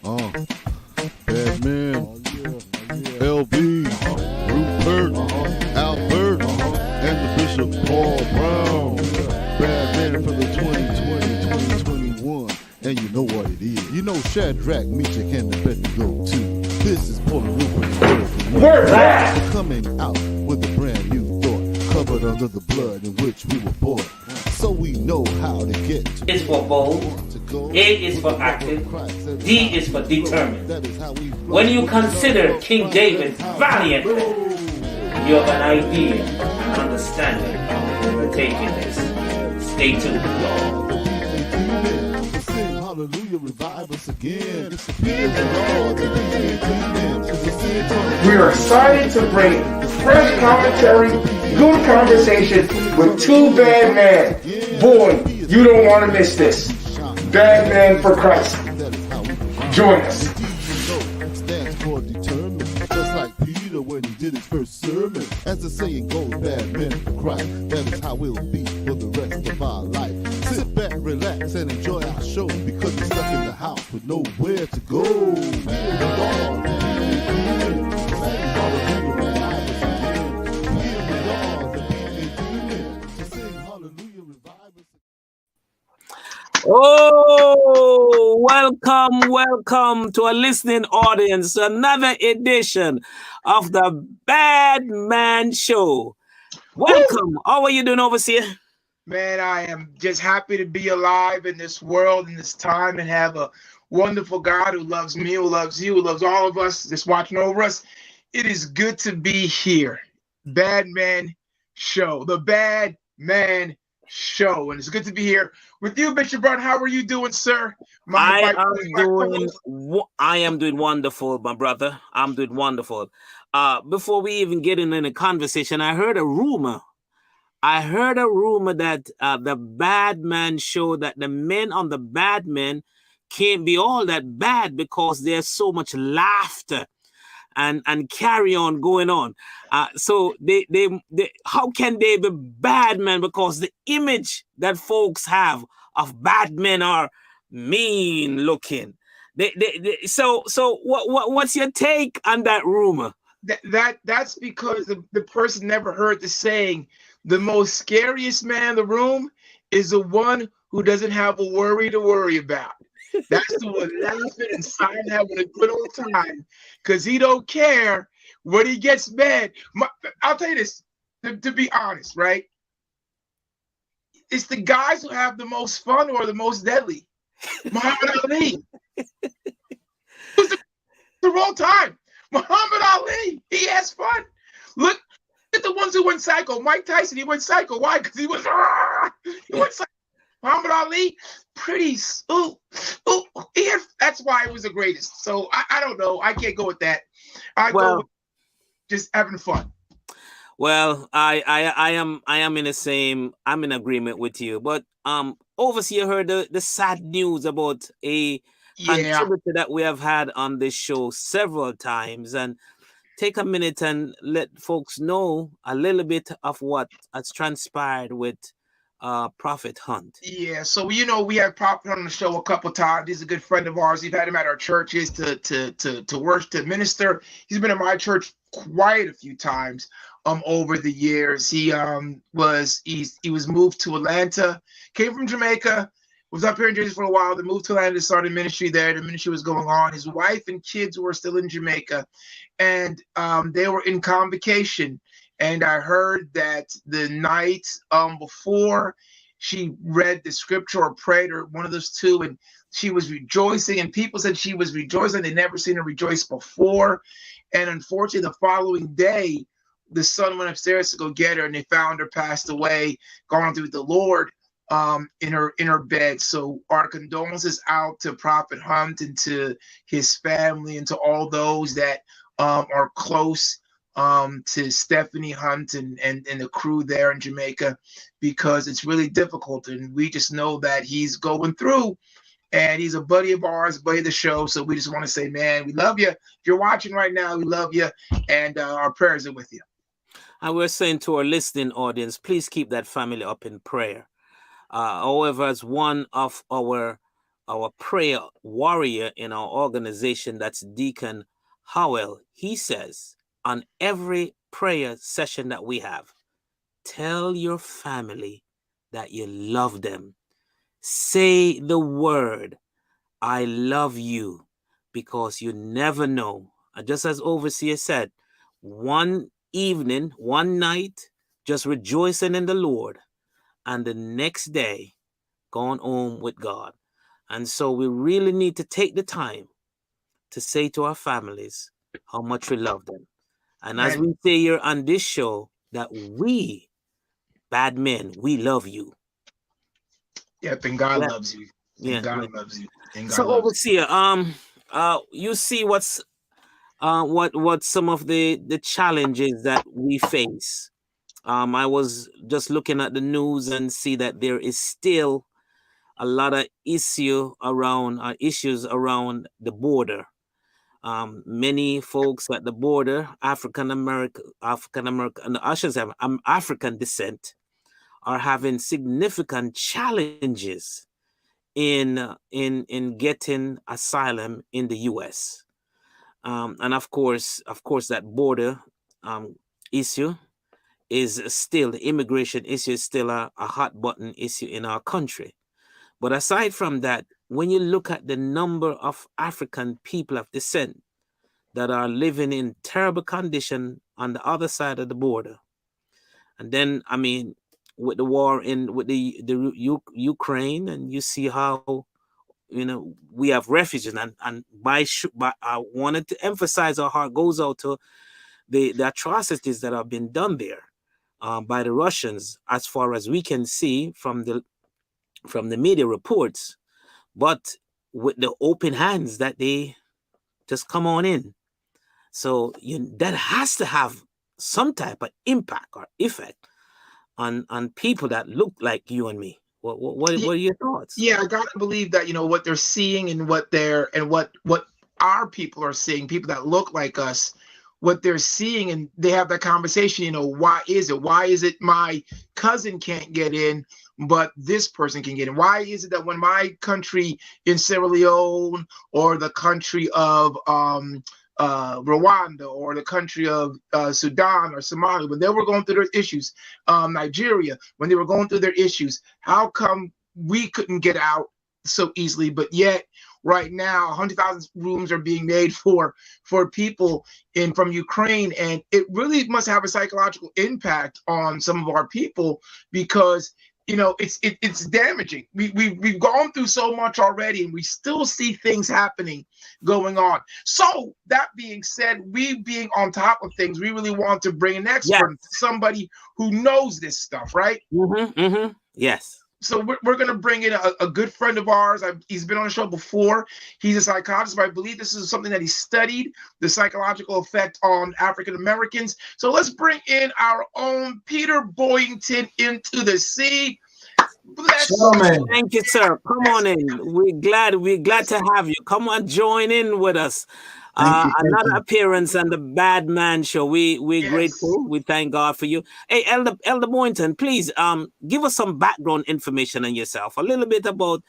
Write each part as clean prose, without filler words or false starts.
Badman, LB, Rupert, Albert, and the Bishop Paul Brown. Badman for the 2020-2021. And you know what it is. You know Shadrach, Meshach, and Abednego too. This is Paul Rupert. We're back! Coming out with a brand new thought, covered under the blood in which we were born. So we know how to get to. Is for bold, A is for active, D is for determined. When you consider King David valiantly, you have an idea and understanding of taking this. Stay tuned. Hallelujah, revive us again. We are excited to bring fresh commentary, good conversation with two bad men. Boy, you don't want to miss this. Bad Men for Christ. Join us. Stands for determined, just like Peter when he did his first sermon. As the saying goes, bad men for Christ. That is how we'll be for the rest of our life. Sit back, relax, and enjoy our show because we're stuck in the house with nowhere to go. Oh, welcome to a listening audience, another edition of the Bad Man Show. Welcome. How are you doing, Overseer? Man, I am just happy to be alive in this world, in this time, and have a wonderful God who loves me, who loves you, who loves all of us, just watching over us. It is good to be here. Bad Man Show, the Bad Man Show, and it's good to be here with you, Bishop Brown. How are you doing, sir? I am doing wonderful, my brother. I'm doing wonderful. Before we even get in any conversation, I heard a rumor that the Bad Man Show, that the men on the Bad Men can't be all that bad because there's so much laughter and carry on going on. So they how can they be bad men? Because the image that folks have of bad men are mean looking. So what's your take on that rumor? That's because the person never heard the saying, the most scariest man in the room is the one who doesn't have a worry to worry about. That's the one laughing inside, having a good old time, because he don't care when he gets mad. I'll tell you this, to be honest, right? It's the guys who have the most fun or the most deadly. Muhammad Ali. It's the wrong time. Muhammad Ali, he has fun. Look at the ones who went psycho. Mike Tyson, he went psycho. Why? Because he went psycho. Muhammad Ali, pretty. That's why it was the greatest. So I don't know. I can't go with that. Go with just having fun. Well, I am in the same. I'm in agreement with you. But Overseer heard the sad news about a contributor that we have had on this show several times, and take a minute and let folks know a little bit of what has transpired with Prophet Hunt. Yeah, so we had Prophet Hunt on the show a couple times. He's a good friend of ours. We've had him at our churches to work, to minister. He's been in my church quite a few times over the years. He was moved to Atlanta, came from Jamaica, was up here in Jersey for a while, then moved to Atlanta, started ministry there. The ministry was going on. His wife and kids were still in Jamaica, and they were in convocation. And I heard that the night before she read the scripture or prayed, or one of those two, and she was rejoicing, and people said she was rejoicing. They'd never seen her rejoice before. And unfortunately, the following day, the son went upstairs to go get her, and they found her passed away, gone through the Lord in her bed. So our condolences out to Prophet Hunt and to his family and to all those that are close to Stephanie Hunt and the crew there in Jamaica, because it's really difficult. And we just know that he's going through, and he's a buddy of ours, buddy of the show. So we just want to say, man, we love you. If you're watching right now, we love you, and our prayers are with you. And we're saying to our listening audience, please keep that family up in prayer. However, as one of our our prayer warrior in our organization, that's Deacon Howell, he says on every prayer session that we have, tell your family that you love them. Say the word, I love you, because you never know. And just as Overseer said, one evening, one night, just rejoicing in the Lord, and the next day, gone home with God. And so we really need to take the time to say to our families how much we love them. And as we say here on this show, that we, bad men, we love you. Yep, and God loves you. And God loves you. And God loves Overseer, you see what some of the challenges that we face. I was just looking at the news and see that there is still a lot of issues around the border. Many folks at the border, African American, and I should say African descent, are having significant challenges in getting asylum in the U.S. And of course, that border issue is still, the immigration issue is still a hot button issue in our country. But aside from that, when you look at the number of African people of descent that are living in terrible condition on the other side of the border, and then, I mean, with the war with the Ukraine, and you see how, we have refugees, and I wanted to emphasize our heart goes out to the atrocities that have been done there by the Russians, as far as we can see from the media reports, but with the open hands that they just come on in. So that has to have some type of impact or effect on people that look like you and me. What are your thoughts? Yeah, I gotta believe that what they're seeing and what our people are seeing, people that look like us, what they're seeing, and they have that conversation. Why is it my cousin can't get in, but this person can get in? Why is it that when my country in Sierra Leone, or the country of Rwanda, or the country of Sudan or Somalia, when they were going through their issues, Nigeria, when they were going through their issues, how come we couldn't get out so easily? But yet right now 100,000 rooms are being made for people from Ukraine, and it really must have a psychological impact on some of our people, because it's damaging. We've gone through so much already, and we still see things happening going on. So that being said, we being on top of things, we really want to bring an expert, somebody who knows this stuff, right? Yes. So we're going to bring in a good friend of ours. He's been on the show before. He's a psychologist, but I believe this is something that he studied, the psychological effect on African Americans. So let's bring in our own Peter Boyington into the sea. Thank you, sir. Come on in. We're glad to have you. Come on, join in with us. Another appearance on the Bad Man Show. We're grateful. We thank God for you. Hey, Elder Boynton, please give us some background information on yourself. A little bit about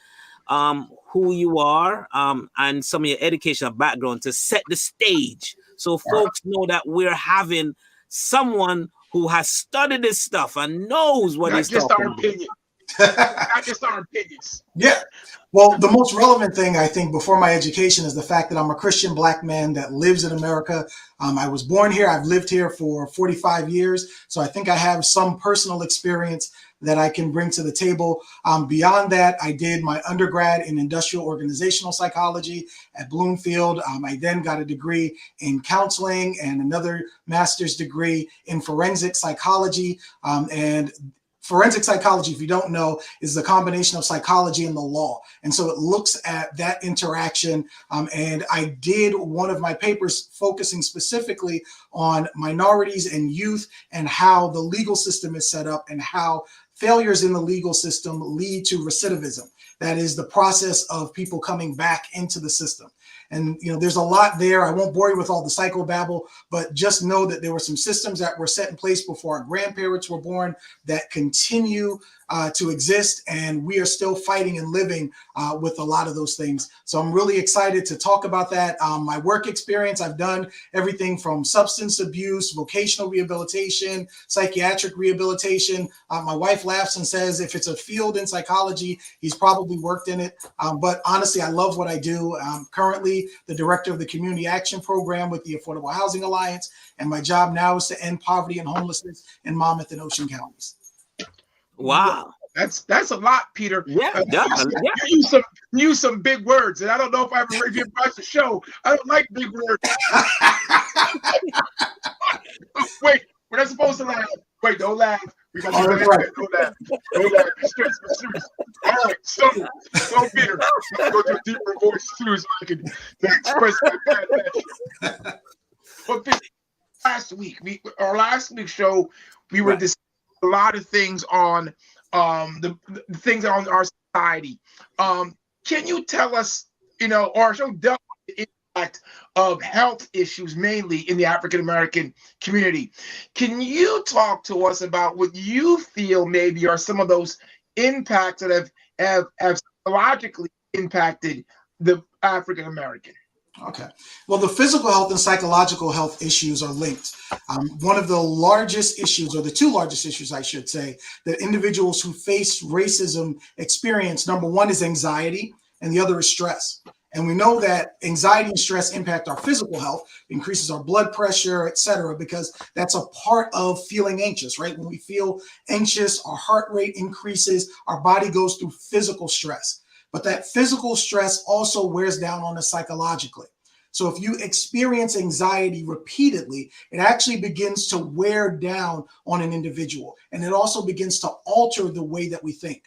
who you are and some of your educational background to set the stage, so folks know that we're having someone who has studied this stuff and knows what he's talking about. Not just our opinions. Yeah. Well, the most relevant thing, I think, before my education is the fact that I'm a Christian Black man that lives in America. I was born here. I've lived here for 45 years. So I think I have some personal experience that I can bring to the table. Beyond that, I did my undergrad in industrial organizational psychology at Bloomfield. I then got a degree in counseling and another master's degree in forensic psychology. And forensic psychology, if you don't know, is the combination of psychology and the law. And so it looks at that interaction. And I did one of my papers focusing specifically on minorities and youth and how the legal system is set up and how failures in the legal system lead to recidivism. That is the process of people coming back into the system. And, there's a lot there. I won't bore you with all the psychobabble, but just know that there were some systems that were set in place before our grandparents were born that continue to exist, and we are still fighting and living with a lot of those things. So I'm really excited to talk about that. My work experience, I've done everything from substance abuse, vocational rehabilitation, psychiatric rehabilitation. My wife laughs and says if it's a field in psychology, he's probably worked in it. But honestly, I love what I do. I'm currently the director of the Community Action Program with the Affordable Housing Alliance, and my job now is to end poverty and homelessness in Monmouth and Ocean counties. Wow. That's a lot, Peter. Yeah, yeah. You use some big words, and I don't know if I ever if you watch the show. I don't like big words. Wait, we're not supposed to laugh. Wait, don't laugh. We got to Don't laugh. Don't laugh. Be serious. All right, so Peter, let's go to a deeper voice too, so I can express my bad passion. But Peter, last week's show, we were discussing a lot of things on the things on our society. Can you tell us, or our show dealt with the impact of health issues mainly in the African American community? Can you talk to us about what you feel maybe are some of those impacts that have psychologically impacted the African American? Okay. Well, the physical health and psychological health issues are linked. One of the largest issues, or the two largest issues, I should say, that individuals who face racism experience, number one is anxiety, and the other is stress. And we know that anxiety and stress impact our physical health, increases our blood pressure, et cetera, because that's a part of feeling anxious, right? When we feel anxious, our heart rate increases, our body goes through physical stress. But that physical stress also wears down on us psychologically. So if you experience anxiety repeatedly, it actually begins to wear down on an individual. And it also begins to alter the way that we think.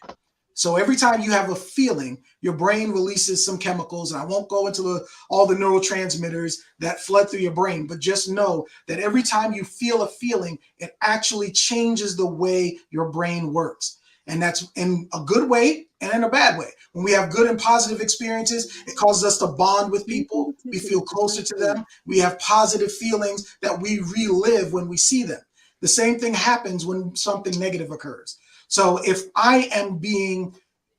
So every time you have a feeling, your brain releases some chemicals, and I won't go into all the neurotransmitters that flood through your brain, but just know that every time you feel a feeling, it actually changes the way your brain works. And that's in a good way and in a bad way. When we have good and positive experiences, it causes us to bond with people. We feel closer to them. We have positive feelings that we relive when we see them. The same thing happens when something negative occurs. So if I am being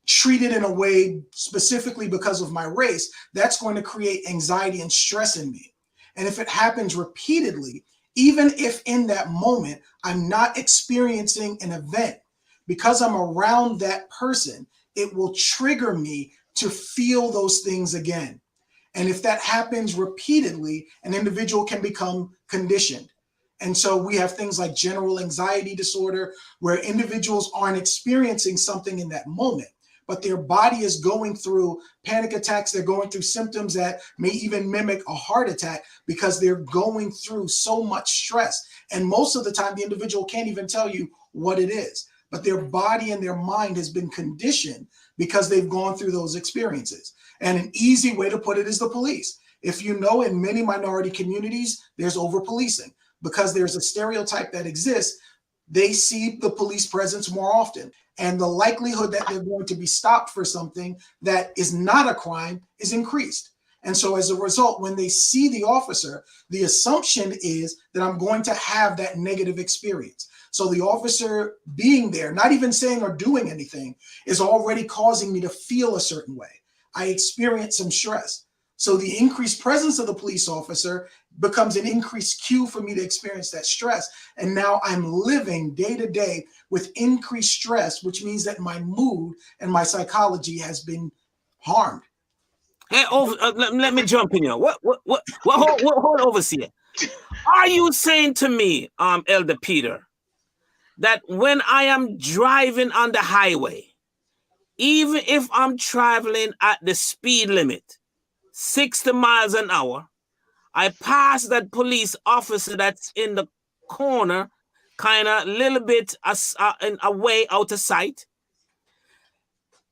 treated in a way specifically because of my race, that's going to create anxiety and stress in me. And if it happens repeatedly, even if in that moment I'm not experiencing an event, because I'm around that person, it will trigger me to feel those things again. And if that happens repeatedly, an individual can become conditioned. And so we have things like general anxiety disorder, where individuals aren't experiencing something in that moment, but their body is going through panic attacks. They're going through symptoms that may even mimic a heart attack because they're going through so much stress. And most of the time, the individual can't even tell you what it is, but their body and their mind has been conditioned because they've gone through those experiences. And an easy way to put it is the police. If you know, in many minority communities, there's over-policing. Because there's a stereotype that exists, they see the police presence more often. And the likelihood that they're going to be stopped for something that is not a crime is increased. And so as a result, when they see the officer, the assumption is that I'm going to have that negative experience. So the officer being there, not even saying or doing anything, is already causing me to feel a certain way. I experience some stress. So the increased presence of the police officer becomes an increased cue for me to experience that stress. And now I'm living day to day with increased stress, which means that my mood and my psychology has been harmed. Hey, let me jump in here. Hold overseer. Are you saying to me, Elder Peter, that when I am driving on the highway, even if I'm traveling at the speed limit, 60 miles an hour, I pass that police officer that's in the corner, kind of a little bit away out of sight?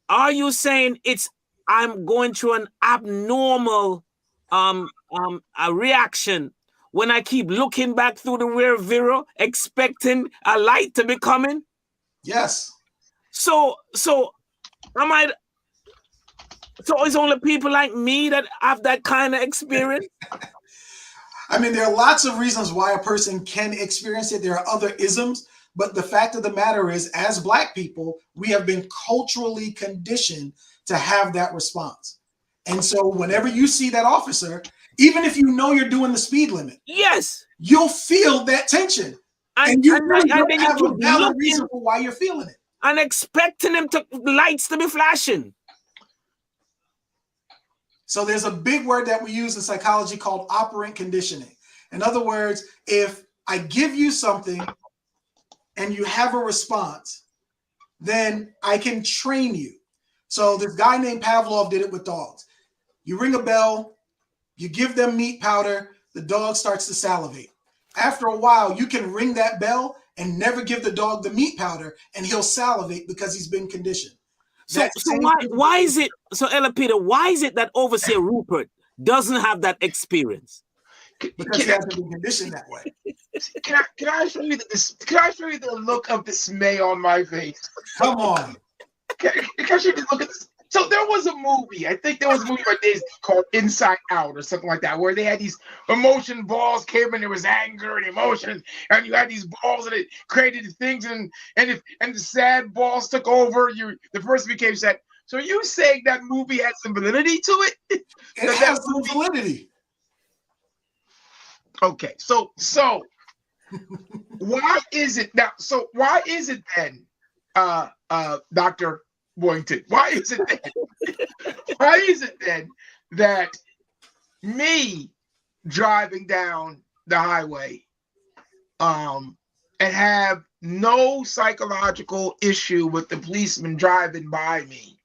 Are you saying I'm going through an abnormal a reaction when I keep looking back through the rear mirror, expecting a light to be coming? Yes. So it's only people like me that have that kind of experience? I mean, there are lots of reasons why a person can experience it. There are other isms, But the fact of the matter is, as Black people, we have been culturally conditioned to have that response. And so whenever you see that officer, even if you know you're doing the speed limit, Yes, you'll feel that tension. And you really don't have a valid reason for why you're feeling it. And expecting them to lights to be flashing. So there's a big word that we use in psychology called operant conditioning. In other words, if I give you something and you have a response, then I can train you. So this guy named Pavlov did it with dogs. You ring a bell, you give them meat powder, the dog starts to salivate. After a while, you can ring that bell and never give the dog the meat powder, and he'll salivate because he's been conditioned. So why is it, so Ella Peter, why is it that Overseer Rupert doesn't have that experience? Because he hasn't been conditioned that way. Can I show you this? Can I show you the look of dismay on my face? Come on. Can I show you the look of this? So there was a movie, I think there was a movie by Disney called Inside Out or something like that, where they had these emotion balls came and there was anger and emotion, and you had these balls and it created things, and the sad balls took over, the person became sad. So are you saying that movie has some validity to it? It has some validity. Okay, so why is it now? So why is it then, Dr. Boynton? Why is it then that me driving down the highway and have no psychological issue with the policeman driving by me,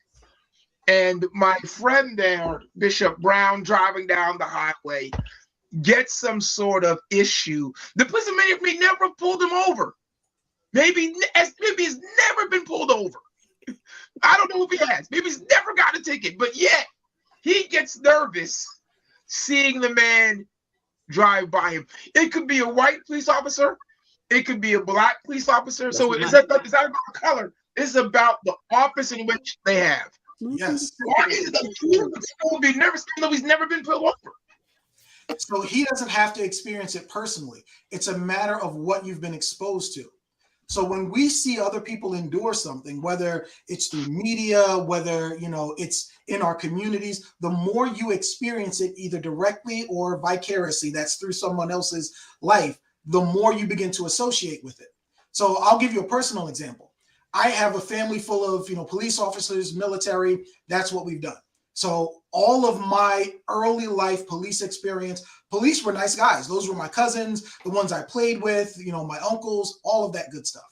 and my friend there, Bishop Brown, driving down the highway, gets some sort of issue? The policeman may never pulled him over. Maybe he's never been pulled over. I don't know if he has. Maybe he's never got a ticket, but yet he gets nervous seeing the man drive by him. It could be a white police officer. It could be a Black police officer. So it's not about color. It's about the office in which they have. Yes. Why is it that he will be nervous even though he's never been pulled over? So he doesn't have to experience it personally. It's a matter of what you've been exposed to. So when we see other people endure something, whether it's through media, whether it's in our communities, the more you experience it either directly or vicariously, that's through someone else's life, the more you begin to associate with it. So I'll give you a personal example. I have a family full of police officers, military. That's what we've done. So all of my early life police experience, police were nice guys. Those were my cousins, the ones I played with, my uncles, all of that good stuff.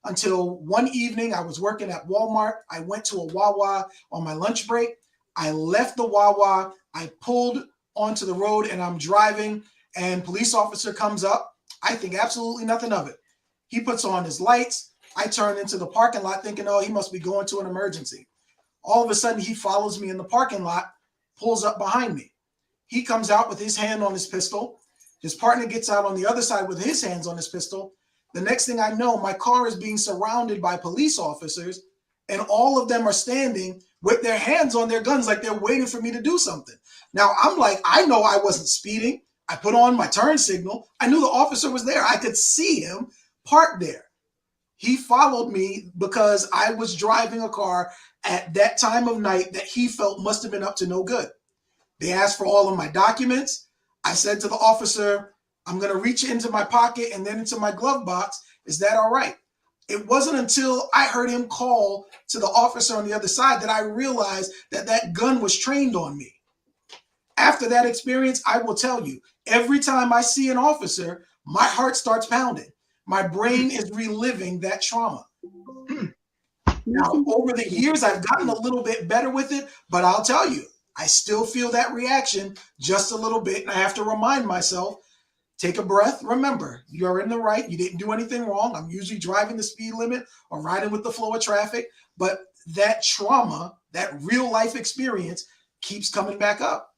Until one evening, I was working at Walmart. I went to a Wawa on my lunch break. I left the Wawa. I pulled onto the road and I'm driving, and police officer comes up. I think absolutely nothing of it. He puts on his lights. I turn into the parking lot thinking, oh, he must be going to an emergency. All of a sudden, he follows me in the parking lot, pulls up behind me. He comes out with his hand on his pistol. His partner gets out on the other side with his hands on his pistol. The next thing I know, my car is being surrounded by police officers, and all of them are standing with their hands on their guns like they're waiting for me to do something. Now, I'm like, I know I wasn't speeding. I put on my turn signal. I knew the officer was there. I could see him parked there. He followed me because I was driving a car at that time of night that he felt must have been up to no good. They asked for all of my documents. I said to the officer, I'm going to reach into my pocket and then into my glove box. Is that all right? It wasn't until I heard him call to the officer on the other side that I realized that that gun was trained on me. After that experience, I will tell you, every time I see an officer, my heart starts pounding. My brain is reliving that trauma. Now, over the years, I've gotten a little bit better with it, but I'll tell you, I still feel that reaction just a little bit, and I have to remind myself, take a breath. Remember, you're in the right. You didn't do anything wrong. I'm usually driving the speed limit or riding with the flow of traffic, but that trauma, that real life experience keeps coming back up.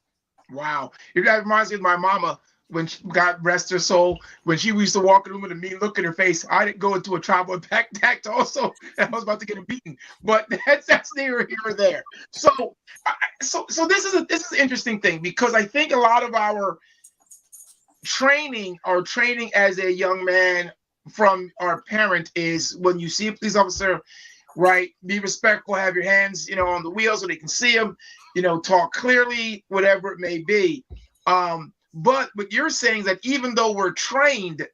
Wow. That reminds me of my mama. When she, God rest her soul, when she used to walk in the room with a mean look in her face. I didn't go into a tribal impact also. I was about to get a beating, but that's neither here or there. So this is an interesting thing, because I think a lot of our training as a young man from our parent is when you see a police officer, right? Be respectful, have your hands, on the wheel so they can see them, talk clearly, whatever it may be. But what you're saying is that even though we're trained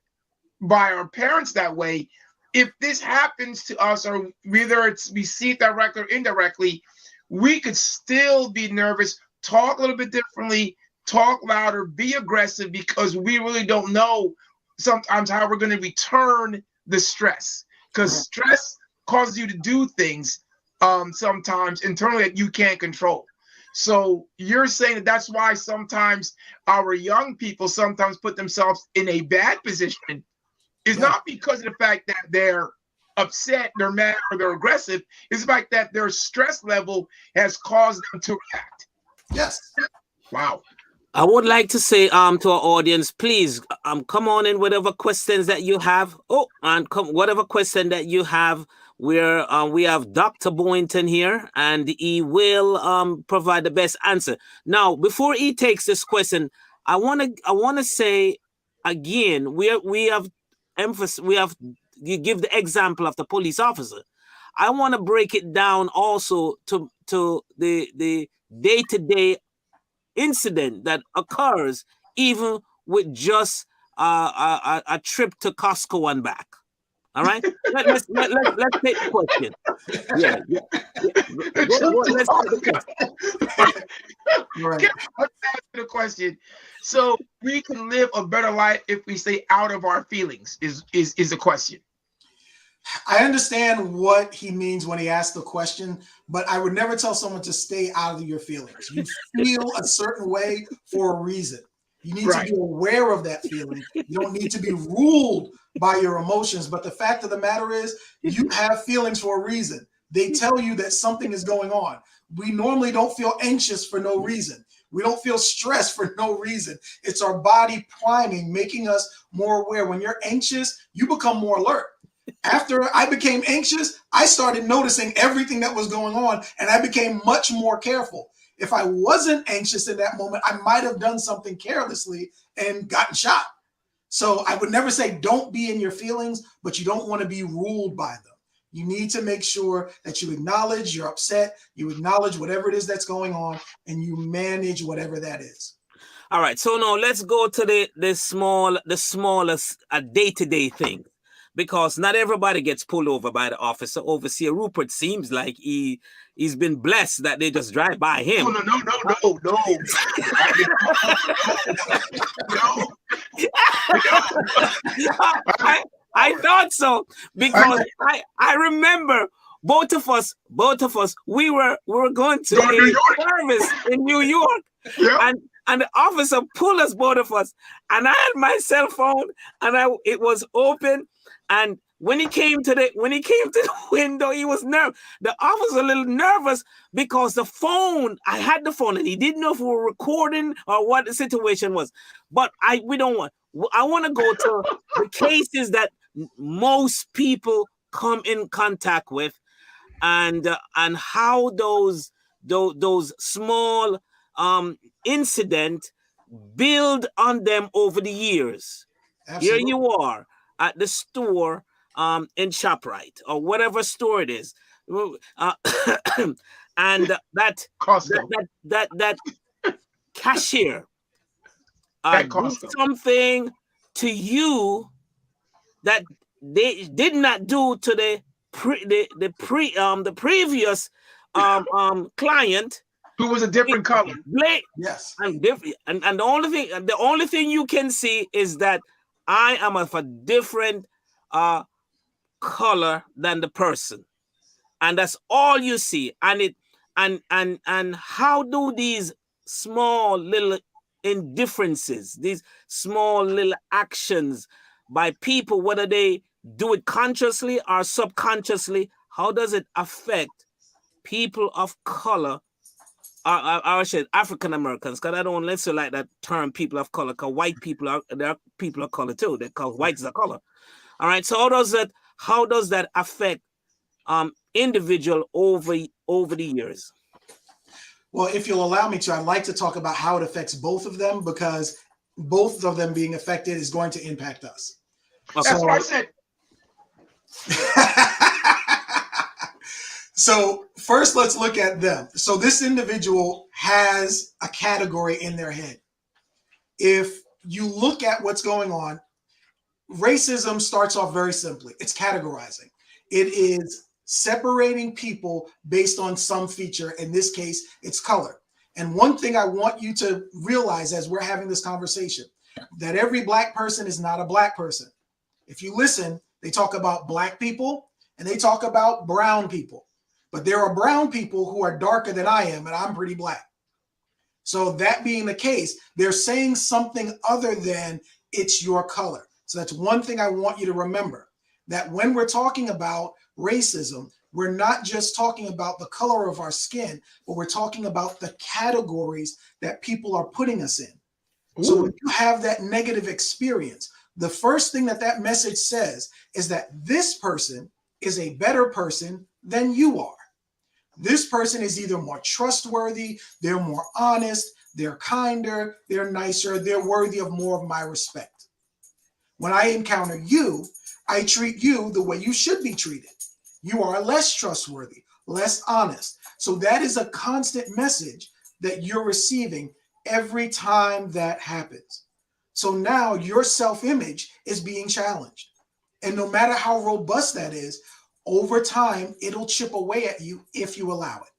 by our parents that way, if this happens to us, or whether we see it directly or indirectly, we could still be nervous, talk a little bit differently, talk louder, be aggressive, because we really don't know sometimes how we're going to return the stress, because stress causes you to do things sometimes internally that you can't control. So you're saying that that's why sometimes our young people sometimes put themselves in a bad position, is not because of the fact that they're upset, they're mad, or they're aggressive. It's the fact that their stress level has caused them to react. Yes. Wow. I would like to say to our audience, please come on in whatever questions that you have. Oh, and whatever question that you have. We have Dr. Boynton here, and he will provide the best answer. Now, before he takes this question, I wanna say again, we have you give the example of the police officer. I want to break it down also to the day-to-day incident that occurs even with just a trip to Costco and back. All right, let's take the question. Yeah. Let's take the question. Right. Let's ask the question. So we can live a better life if we stay out of our feelings. Is the question? I understand what he means when he asks the question, but I would never tell someone to stay out of your feelings. You feel a certain way for a reason. You need to be aware of that feeling. You don't need to be ruled by your emotions. But the fact of the matter is, you have feelings for a reason. They tell you that something is going on. We normally don't feel anxious for no reason. We don't feel stressed for no reason. It's our body priming, making us more aware. When you're anxious, you become more alert. After I became anxious, I started noticing everything that was going on, and I became much more careful. If I wasn't anxious in that moment, I might have done something carelessly and gotten shot. So I would never say don't be in your feelings, but you don't want to be ruled by them. You need to make sure that you acknowledge you're upset, you acknowledge whatever it is that's going on, and you manage whatever that is. All right, so now let's go to the smallest day-to-day thing. Because not everybody gets pulled over by the officer. Overseer Rupert seems like he's been blessed that they just drive by him. No. I thought so, because I remember both of us, we were going to a service in New York, and the officer pulled us, both of us, and I had my cell phone, and it was open. And when he came to the window, he was nervous. The officer was a little nervous because I had the phone, and he didn't know if we were recording or what the situation was. But I want to go to the cases that most people come in contact with, and how those small incidents build on them over the years. Absolutely. Here you are at the store in ShopRite or whatever store it is, and that cashier did something to you that they did not do to the previous client, who was a different color. Yes, and different, and the only thing you can see is that I am of a different color than the person, and that's all you see. And how do these small little indifferences, these small little actions by people, whether they do it consciously or subconsciously, how does it affect people of color? I said African Americans, because I don't necessarily like that term, people of color, because white people there are people of color too. They're called whites of color. All right. So how does that affect individual over the years? Well, if you'll allow me to, I'd like to talk about how it affects both of them, because both of them being affected is going to impact us. Okay. That's why I said So first, let's look at them. So this individual has a category in their head. If you look at what's going on, racism starts off very simply. It's categorizing. It is separating people based on some feature. In this case, it's color. And one thing I want you to realize as we're having this conversation, that every black person is not a black person. If you listen, they talk about black people and they talk about brown people. But there are brown people who are darker than I am, and I'm pretty black. So that being the case, they're saying something other than it's your color. So that's one thing I want you to remember, that when we're talking about racism, we're not just talking about the color of our skin, but we're talking about the categories that people are putting us in. Ooh. So when you have that negative experience, the first thing that that message says is that this person is a better person than you are. This person is either more trustworthy, they're more honest, they're kinder, they're nicer, they're worthy of more of my respect. When I encounter you, I treat you the way you should be treated. You are less trustworthy, less honest. So that is a constant message that you're receiving every time that happens. So now your self-image is being challenged. And no matter how robust that is, over time, it'll chip away at you if you allow it.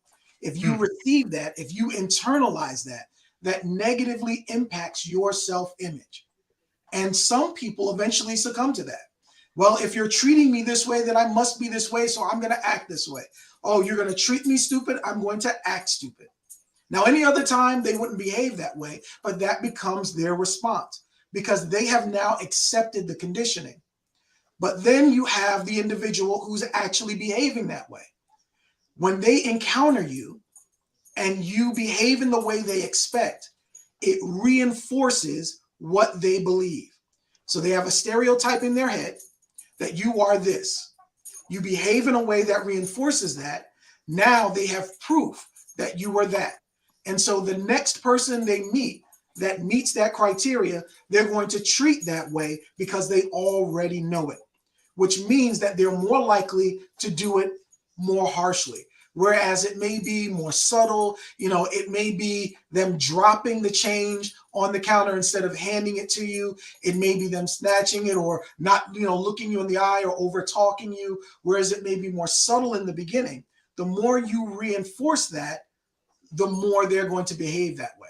If you receive that, if you internalize that, that negatively impacts your self-image. And some people eventually succumb to that. Well, if you're treating me this way, then I must be this way, so I'm going to act this way. Oh, you're going to treat me stupid, I'm going to act stupid. Now, any other time, they wouldn't behave that way, but that becomes their response because they have now accepted the conditioning. But then you have the individual who's actually behaving that way. When they encounter you and you behave in the way they expect, it reinforces what they believe. So they have a stereotype in their head that you are this. You behave in a way that reinforces that. Now they have proof that you are that. And so the next person they meet that meets that criteria, they're going to treat that way because they already know it, which means that they're more likely to do it more harshly. Whereas it may be more subtle, it may be them dropping the change on the counter instead of handing it to you. It may be them snatching it or not, looking you in the eye or over talking you. Whereas it may be more subtle in the beginning. The more you reinforce that, the more they're going to behave that way.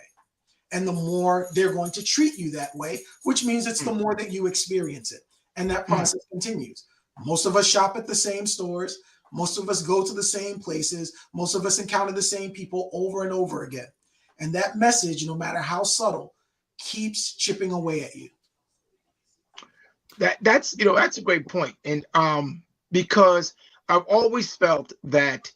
And the more they're going to treat you that way, which means it's the more that you experience it. And that process continues. Most of us shop at the same stores. Most of us go to the same places. Most of us encounter the same people over and over again. And that message, no matter how subtle, keeps chipping away at you. That's a great point. And because I've always felt that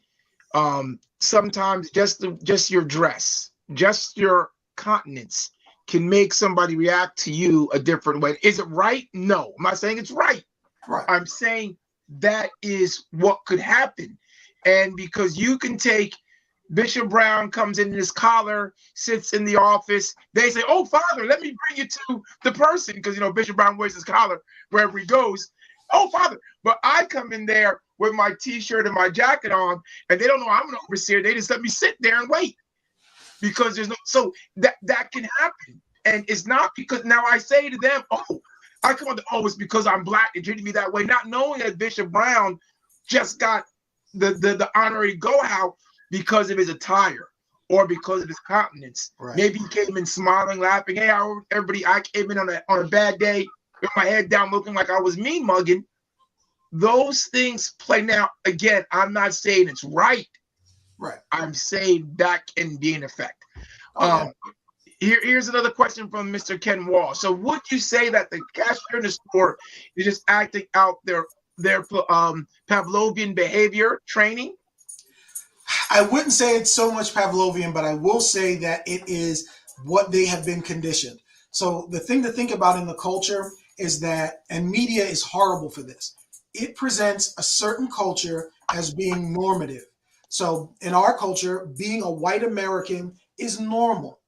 sometimes just your dress, just your countenance can make somebody react to you a different way. Is it right? No, I'm not saying it's right. Right. I'm saying that is what could happen. And because you can take Bishop Brown comes in his collar, sits in the office, they say, "Oh, Father, let me bring you to the person," because Bishop Brown wears his collar wherever he goes. "Oh, Father," but I come in there with my t-shirt and my jacket on, and they don't know I'm an overseer. They just let me sit there and wait. Because there's no, so that can happen. And it's not because now I say to them, "Oh, I come on to, it's because I'm black and treating me that way," not knowing that Bishop Brown just got the honorary go-out because of his attire or because of his countenance. Right. Maybe he came in smiling, laughing. Hey, everybody, I came in on a bad day with my head down looking like I was mean mugging. Those things play. Now, again, I'm not saying it's right. Right. I'm saying that can be an effect. Okay. Here's another question from Mr. Ken Wall. So would you say that the cashier in the store is just acting out their Pavlovian behavior training? I wouldn't say it's so much Pavlovian, but I will say that it is what they have been conditioned. So the thing to think about in the culture is that, and media is horrible for this, it presents a certain culture as being normative. So in our culture, being a white American is normal.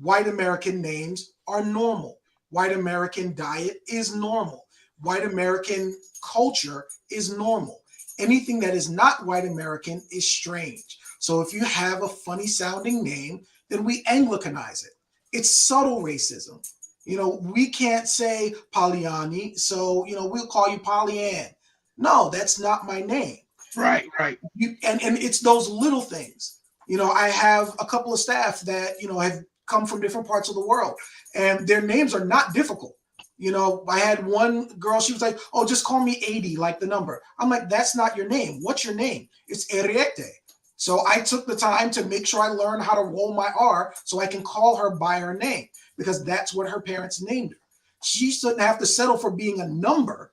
White American names are normal. White American diet is normal. white American culture is normal. Anything that is not white American is strange. So if you have a funny sounding name, then we Anglicanize it. It's subtle racism. You know, we can't say Pollyanni, so, you know, we'll call you Pollyann. No, that's not my name. Right. And it's those little things. You know, I have a couple of staff that, you know, have come from different parts of the world, and their names are not difficult. You know, I had one girl, she was like, oh, just call me 80, like the number. I'm like, that's not your name. What's your name? It's Eriete. So I took the time to make sure I learned how to roll my R so I can call her by her name, because that's what her parents named her. She shouldn't have to settle for being a number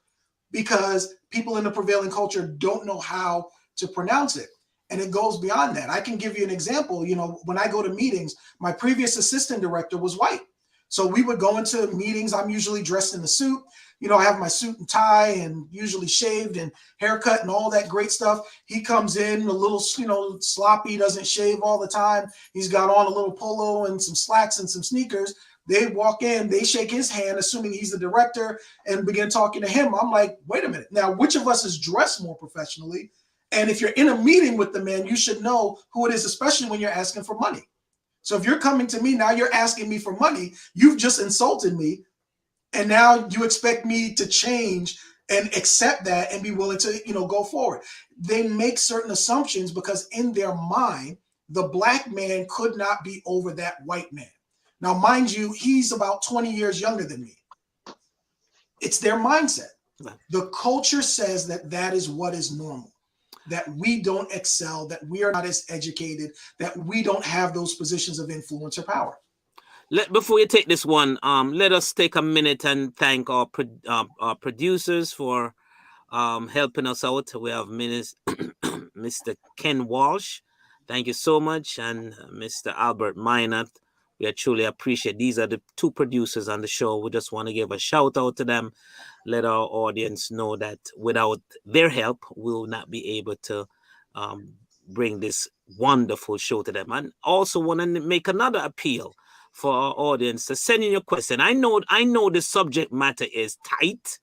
because people in the prevailing culture don't know how to pronounce it. And it goes beyond that. I can give you an example. You know, when I go to meetings, my previous assistant director was white. So we would go into meetings. I'm usually dressed in a suit. You know, I have my suit and tie and usually shaved and haircut and all that great stuff. He comes in a little, you know, sloppy, doesn't shave all the time. He's got on a little polo and some slacks and some sneakers. They walk in, they shake his hand, assuming he's the director, and begin talking to him. I'm like, wait a minute. Now, which of us is dressed more professionally? And if you're in a meeting with the man, you should know who it is, especially when you're asking for money. So if you're coming to me, now you're asking me for money, you've just insulted me. And now you expect me to change and accept that and be willing to, you know, go forward. They make certain assumptions because in their mind, the black man could not be over that white man. Now, mind you, he's about 20 years younger than me. It's their mindset. The culture says that that is what is normal, that we don't excel, that we are not as educated, that we don't have those positions of influence or power. Before you take this one, let us take a minute and thank our producers for helping us out. We have Mr. Ken Walsh. Thank you so much. And Mr. Albert Minot. We truly appreciate. These are the two producers on the show. We just want to give a shout out to them. Let our audience know that without their help, we will not be able to bring this wonderful show to them. And also want to make another appeal for our audience to send in your question. I know the subject matter is tight.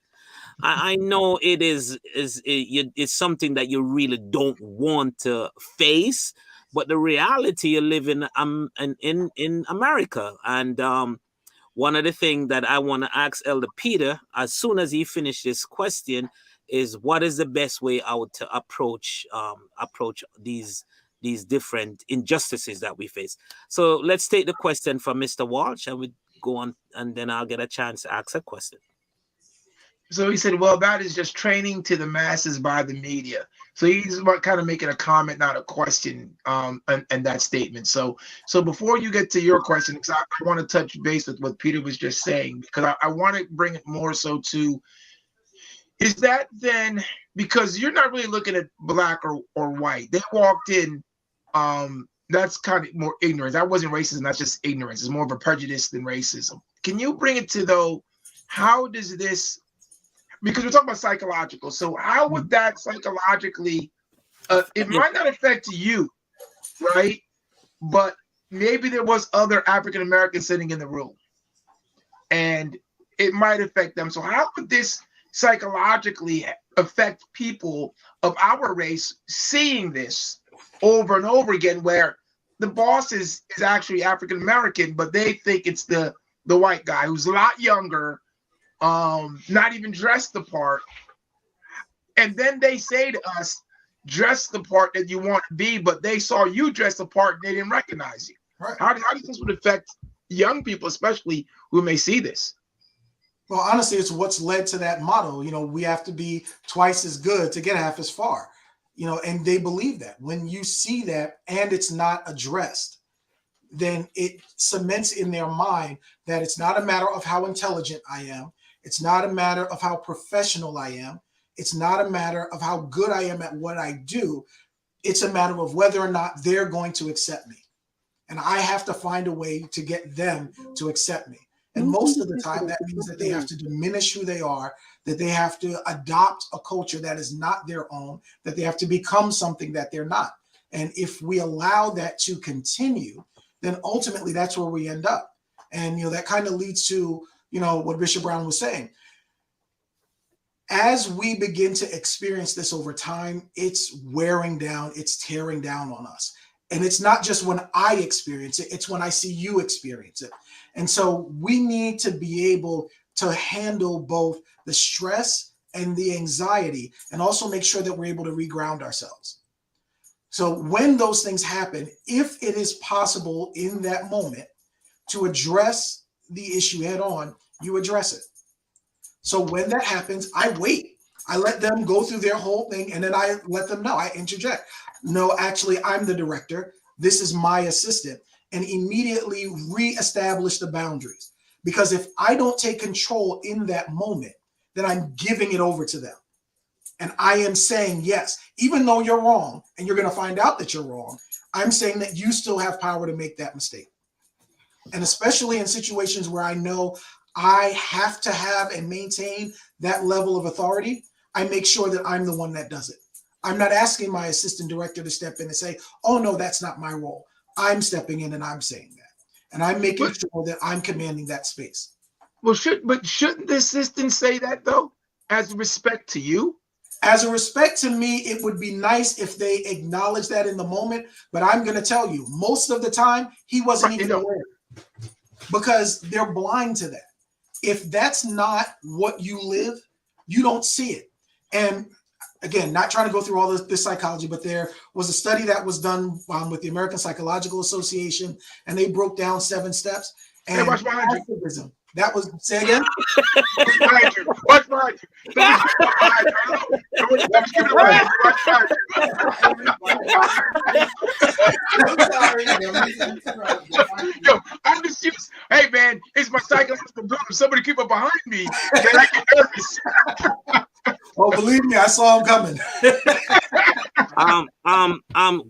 I know it's something that you really don't want to face, but the reality you live in America. And one of the things that I want to ask Elder Peter, as soon as he finished this question, is what is the best way out to approach these different injustices that we face. So let's take the question from Mr. Walsh and we go on, and then I'll get a chance to ask a question. So he said, well, that is just training to the masses by the media. So he's kind of making a comment, not a question, and that statement. So before you get to your question, because I want to touch base with what Peter was just saying, because I want to bring it more so to, is that then, because you're not really looking at black or white. They walked in, that's kind of more ignorance. That wasn't racism, that's just ignorance. It's more of a prejudice than racism. Can you bring it to, though, how does this, because we're talking about psychological, so how would that psychologically, it might not affect you, right? But maybe there was other African Americans sitting in the room and it might affect them. So how would this psychologically affect people of our race seeing this over and over again, where the boss is actually African American, but they think it's the white guy who's a lot younger, not even dressed the part, and then they say to us, dress the part that you want to be, but they saw you dress the part and they didn't recognize you. Right. How do you think this would affect young people, especially who may see this? Well, honestly, it's what's led to that motto. You know, we have to be twice as good to get half as far. You know, and they believe that. When you see that and it's not addressed, then it cements in their mind that it's not a matter of how intelligent I am. It's not a matter of how professional I am. It's not a matter of how good I am at what I do. It's a matter of whether or not they're going to accept me. And I have to find a way to get them to accept me. And most of the time, that means that they have to diminish who they are, that they have to adopt a culture that is not their own, that they have to become something that they're not. And if we allow that to continue, then ultimately that's where we end up. And, you know, that kind of leads to, you know, what Bishop Brown was saying. As we begin to experience this over time, it's wearing down, it's tearing down on us. And it's not just when I experience it, it's when I see you experience it. And so we need to be able to handle both the stress and the anxiety, and also make sure that we're able to reground ourselves. So when those things happen, if it is possible in that moment to address the issue head on, you address it. So when that happens, I wait. I let them go through their whole thing, and then I let them know. I interject. No, actually, I'm the director. This is my assistant, and immediately reestablish the boundaries. Because if I don't take control in that moment, then I'm giving it over to them. And I am saying, yes, even though you're wrong, and you're going to find out that you're wrong, I'm saying that you still have power to make that mistake. And especially in situations where I know I have to have and maintain that level of authority, I make sure that I'm the one that does it. I'm not asking my assistant director to step in and say, oh, no, that's not my role. I'm stepping in and I'm saying that. And I'm making sure that I'm commanding that space. Well, shouldn't the assistant say that, though, as a respect to you? As a respect to me, it would be nice if they acknowledge that in the moment. But I'm going to tell you, most of the time, he wasn't even aware, because they're blind to that. If that's not what you live, you don't see it. And again, not trying to go through all this psychology, but there was a study that was done with the American Psychological Association, and they broke down 7 steps. And hey, watch behind activism, that was, say again? Watch behind you. Watch behind you. Yo, I'm just used. Hey, man, it's my psychological builder. Somebody keep up behind me, and I get nervous. Oh, believe me, I saw him coming.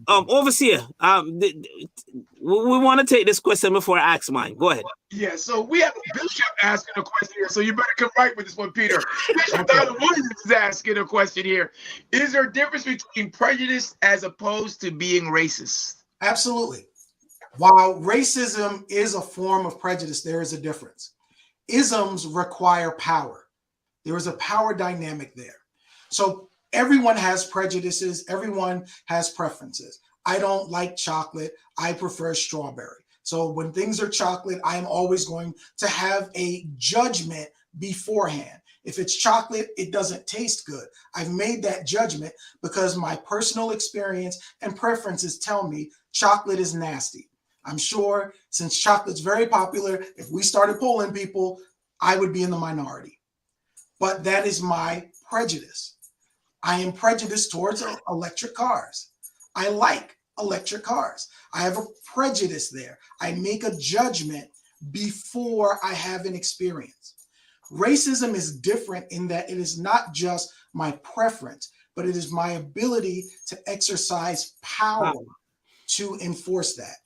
Overseer, we want to take this question before I ask mine. Go ahead. Yeah, so we have a bishop asking a question here, so you better come right with this one, Peter. Bishop Tyler Williams is asking a question here. Is there a difference between prejudice as opposed to being racist? Absolutely. While racism is a form of prejudice, there is a difference. Isms require power. There is a power dynamic there. So everyone has prejudices. Everyone has preferences. I don't like chocolate. I prefer strawberry. So when things are chocolate, I am always going to have a judgment beforehand. If it's chocolate, it doesn't taste good. I've made that judgment because my personal experience and preferences tell me chocolate is nasty. I'm sure since chocolate's very popular, if we started polling people, I would be in the minority. But that is my prejudice. I am prejudiced towards electric cars. I like electric cars. I have a prejudice there. I make a judgment before I have an experience. Racism is different in that it is not just my preference, but it is my ability to exercise power to enforce that.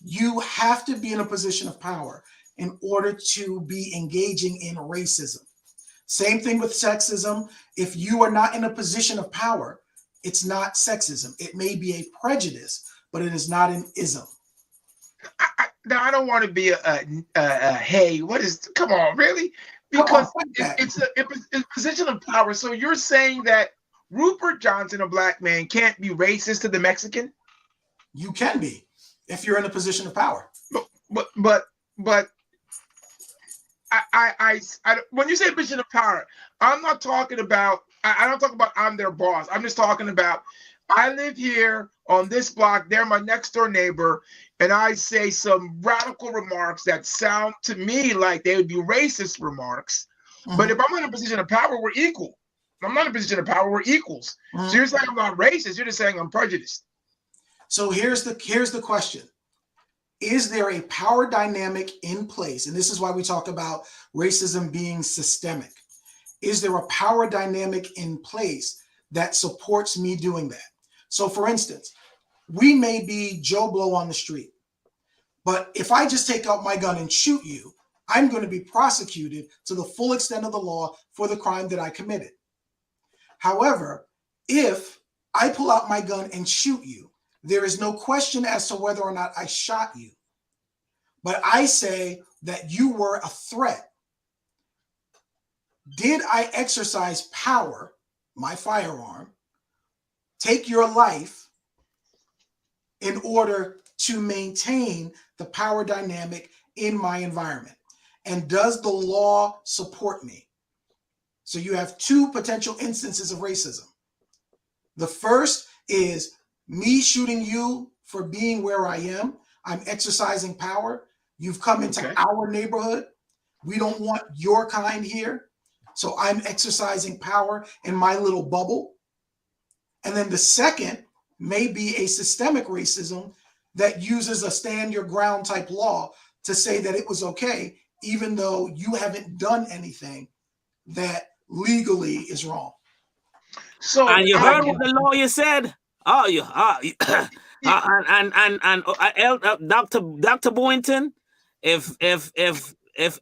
You have to be in a position of power in order to be engaging in racism. Same thing with sexism. If you are not in a position of power, it's not sexism. It may be a prejudice, but it is not an ism. Now, I don't want to be hey, what is, come on, really? Because it's a position of power. So you're saying that Rupert Johnson, a black man, can't be racist to the Mexican? You can be if you're in a position of power. But I when you say position of power, I'm not talking about, I don't talk about I'm their boss. I'm just talking about I live here on this block, they're my next door neighbor, and I say some radical remarks that sound to me like they would be racist remarks. Mm-hmm. But if I'm in a position of power, we're equal. If I'm not in a position of power, we're equals. Mm-hmm. So you're saying I'm not racist, you're just saying I'm prejudiced. So here's the question. Is there a power dynamic in place? And this is why we talk about racism being systemic. Is there a power dynamic in place that supports me doing that? So for instance, we may be Joe Blow on the street, but if I just take out my gun and shoot you, I'm going to be prosecuted to the full extent of the law for the crime that I committed. However, if I pull out my gun and shoot you, there is no question as to whether or not I shot you. But I say that you were a threat. Did I exercise power, my firearm, take your life in order to maintain the power dynamic in my environment? And does the law support me? So you have two potential instances of racism. The first is me shooting you for being where I am. I'm exercising power. You've come into our neighborhood. We don't want your kind here. So I'm exercising power in my little bubble. And then the second may be a systemic racism that uses a stand your ground type law to say that it was okay, even though you haven't done anything that legally is wrong. So And you heard what the lawyer said. Oh, you Dr. Boynton, if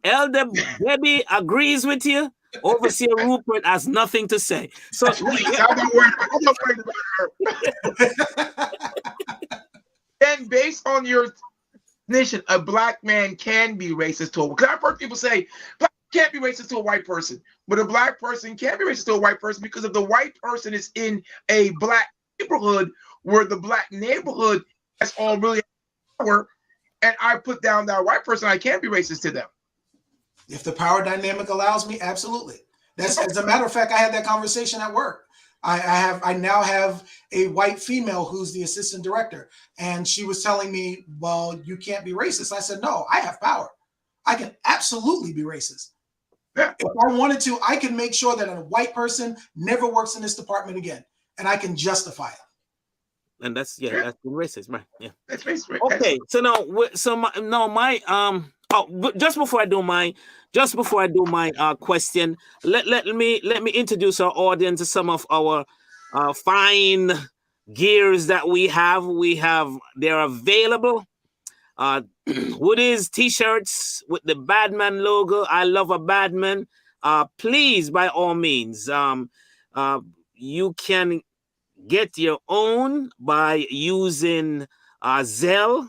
Elder Debbie agrees with you, Overseer Rupert has nothing to say. So I'm not worried about her. And based on your definition, a black man can be racist to a. Because I've heard people say black can't be racist to a white person, but a black person can be racist to a white person because if the white person is in a black neighborhood where the black neighborhood has all really power, and I put down that white person, I can't be racist to them. If the power dynamic allows me, absolutely. That's, as a matter of fact, I had that conversation at work. I now have a white female who's the assistant director, and she was telling me, well, you can't be racist. I said, no, I have power. I can absolutely be racist. If I wanted to, I can make sure that a white person never works in this department again, and I can justify it. And that's that's racist, right? Yeah. That's racist. Okay, so just before I do my question, let me introduce our audience to some of our fine gears that we have. They're available. Hoodies, t-shirts with the Badman logo. I love a Badman. Please, by all means, you can get your own by using Zelle,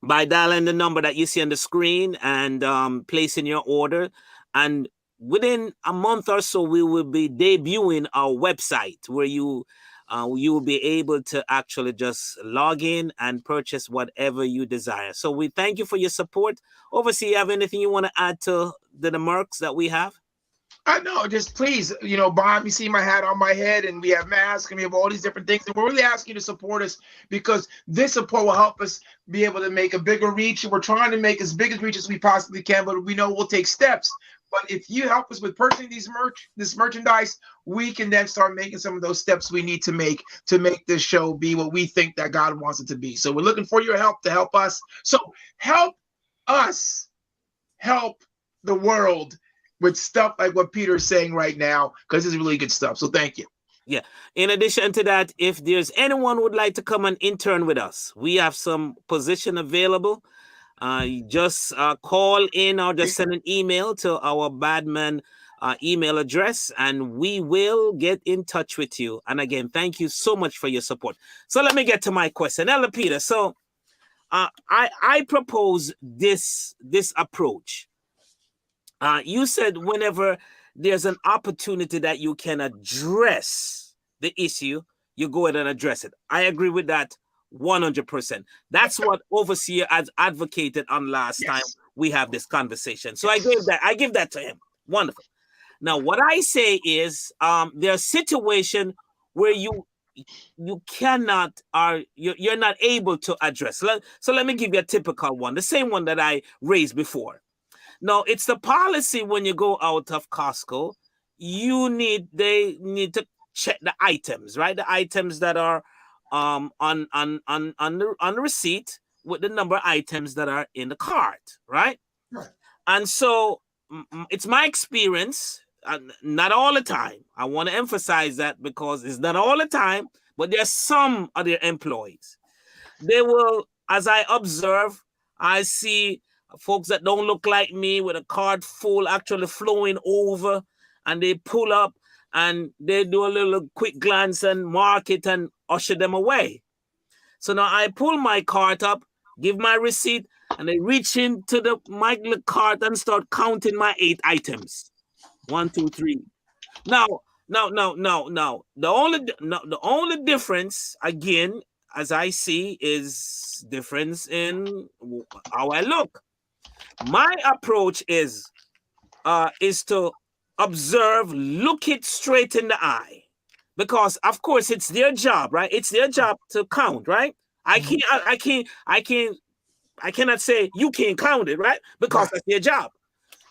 by dialing the number that you see on the screen and placing your order. And within a month or so, we will be debuting our website where you will be able to actually just log in and purchase whatever you desire. So we thank you for your support. Overseer, you have anything you want to add to the mercs that we have? I know, just please, Bob, you see my hat on my head, and we have masks, and we have all these different things, and we're really asking you to support us because this support will help us be able to make a bigger reach. We're trying to make as big a reach as we possibly can, but we know we'll take steps. But if you help us with purchasing this merchandise, we can then start making some of those steps we need to make this show be what we think that God wants it to be. So we're looking for your help to help us. So help us help the world with stuff like what Peter's saying right now, because it's really good stuff. So thank you. Yeah. In addition to that, if there's anyone who would like to come and intern with us, we have some position available. Just call in or just send an email to our Badman email address, and we will get in touch with you. And again, thank you so much for your support. So let me get to my question. Elder Peter, so I propose this approach. You said whenever there's an opportunity that you can address the issue, you go ahead and address it. I agree with that 100%. That's what Overseer has advocated on last time we have this conversation. So I give that to him. Wonderful. Now, what I say is there's a situation where you cannot, you're not able to address. So let me give you a typical one, the same one that I raised before. Now, it's the policy when you go out of Costco, they need to check the items, right? The items that are on the receipt with the number of items that are in the cart, right? Right. And so it's my experience, not all the time. I want to emphasize that because it's not all the time, but there's some other employees. They will, as I observe, I see folks that don't look like me with a cart full actually flowing over, and they pull up and they do a little quick glance and mark it and usher them away. So now I pull my cart up, give my receipt, and I reach into my cart and start counting my 8 items. 1, 2, 3. Now, the only difference, again, as I see, is difference in how I look. My approach is to observe, look it straight in the eye, because of course it's their job, right? It's their job to count, right? I cannot say you can't count it, right? Because that's their job.